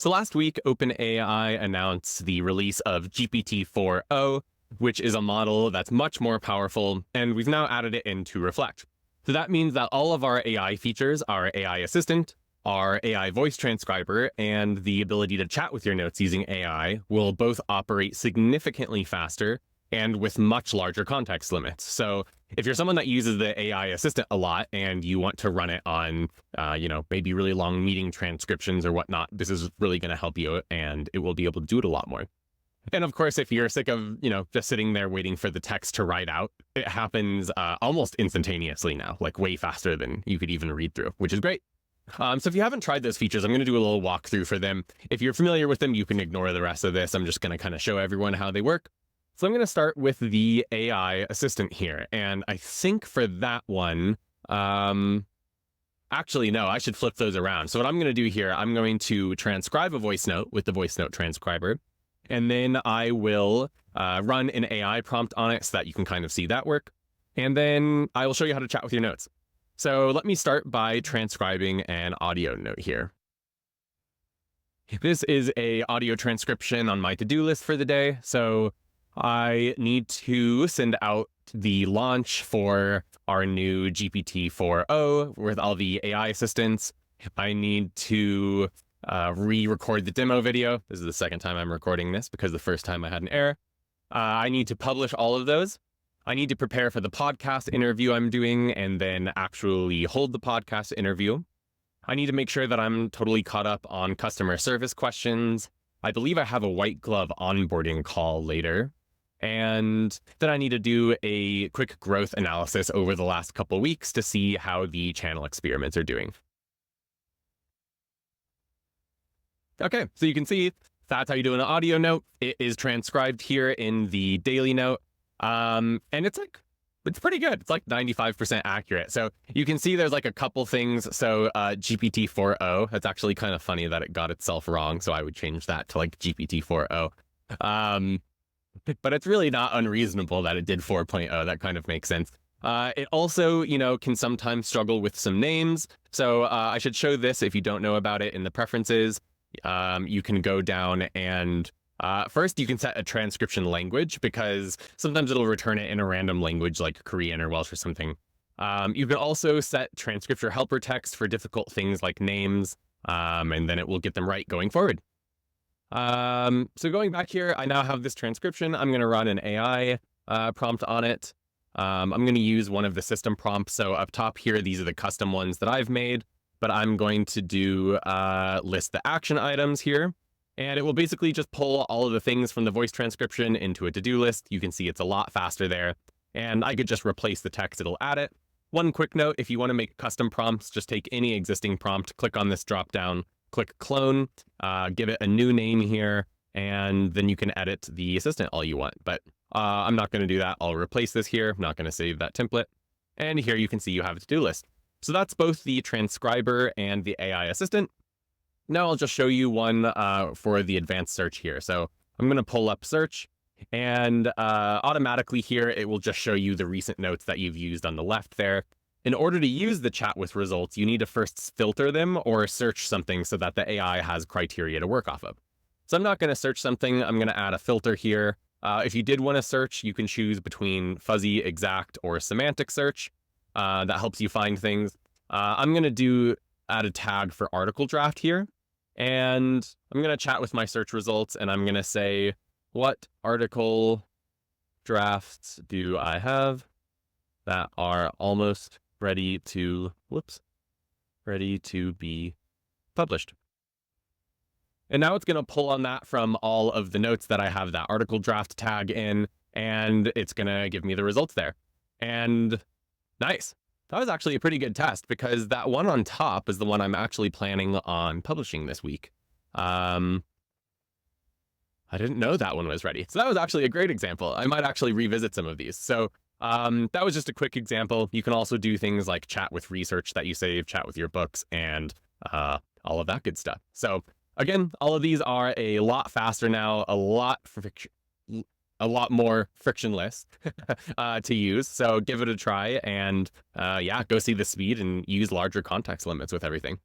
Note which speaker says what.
Speaker 1: So last week, OpenAI announced the release of GPT-4o, which is a model that's much more powerful, and we've now added it into Reflect. So that means that all of our AI features, our AI assistant, our AI voice transcriber, and the ability to chat with your notes using AI will both operate significantly faster and with much larger context limits. So if you're someone that uses the AI assistant a lot and you want to run it on, maybe really long meeting transcriptions or whatnot, this is really going to help you and it will be able to do it a lot more. And of course, if you're sick of, just sitting there waiting for the text to write out, it happens almost instantaneously now, like way faster than you could even read through, which is great. So if you haven't tried those features, I'm going to do a little walkthrough for them. If you're familiar with them, you can ignore the rest of this. I'm just going to kind of show everyone how they work. So I'm going to start with the AI assistant here. And I think for that one, actually, no, I should flip those around. So what I'm going to do here, I'm going to transcribe a voice note with the voice note transcriber. And then I will run an AI prompt on it so that you can kind of see that work. And then I will show you how to chat with your notes. So let me start by transcribing an audio note here. This is an audio transcription on my to-do list for the day. So I need to send out the launch for our new GPT-4o with all the AI assistants. I need to re-record the demo video. This is the second time I'm recording this because the first time I had an error. I need to publish all of those. I need to prepare for the podcast interview I'm doing and then actually hold the podcast interview. I need to make sure that I'm totally caught up on customer service questions. I believe I have a white glove onboarding call later. And then I need to do a quick growth analysis over the last couple of weeks to see how the channel experiments are doing. Okay, so you can see that's how you do an audio note. It is transcribed here in the daily note. And it's pretty good. It's like 95% accurate. So you can see there's like a couple things. So GPT-4o, that's actually kind of funny that it got itself wrong. So I would change that to like GPT-4o. But it's really not unreasonable that it did 4.0. That kind of makes sense. It also, can sometimes struggle with some names. So I should show this if you don't know about it in the preferences. You can go down and first you can set a transcription language because sometimes it'll return it in a random language like Korean or Welsh or something. You can also set transcriptor helper text for difficult things like names, and then it will get them right going forward. So going back here, I now have this transcription. I'm going to run an AI prompt on it. I'm going to use one of the system prompts. So up top here, these are the custom ones that I've made, but I'm going to do list the action items here. And it will basically just pull all of the things from the voice transcription into a to-do list. You can see it's a lot faster there. And I could just replace the text, it'll add it. One quick note, if you want to make custom prompts, just take any existing prompt, click on this drop down, click clone, give it a new name here, and then you can edit the assistant all you want. But I'm not going to do that. I'll replace this here. I'm not going to save that template. And here you can see you have a to-do list. So that's both the transcriber and the AI assistant. Now I'll just show you one for the advanced search here. So I'm going to pull up search and automatically here, it will just show you the recent notes that you've used on the left there. In order to use the chat with results, you need to first filter them or search something so that the AI has criteria to work off of. So I'm not going to search something. I'm going to add a filter here. If you did want to search, you can choose between fuzzy, exact, or semantic search. That helps you find things. I'm going to add a tag for article draft here. And I'm going to chat with my search results and I'm going to say, what article drafts do I have that are almost ready to be published? And now it's going to pull on that from all of the notes that I have that article draft tag in, and it's going to give me the results there. And nice. That was actually a pretty good test because that one on top is the one I'm actually planning on publishing this week. I didn't know that one was ready. So that was actually a great example. I might actually revisit some of these. So that was just a quick example. You can also do things like chat with research that you save, chat with your books, and all of that good stuff. So again, all of these are a lot faster now, a lot more frictionless to use. So give it a try and yeah, go see the speed and use larger context limits with everything.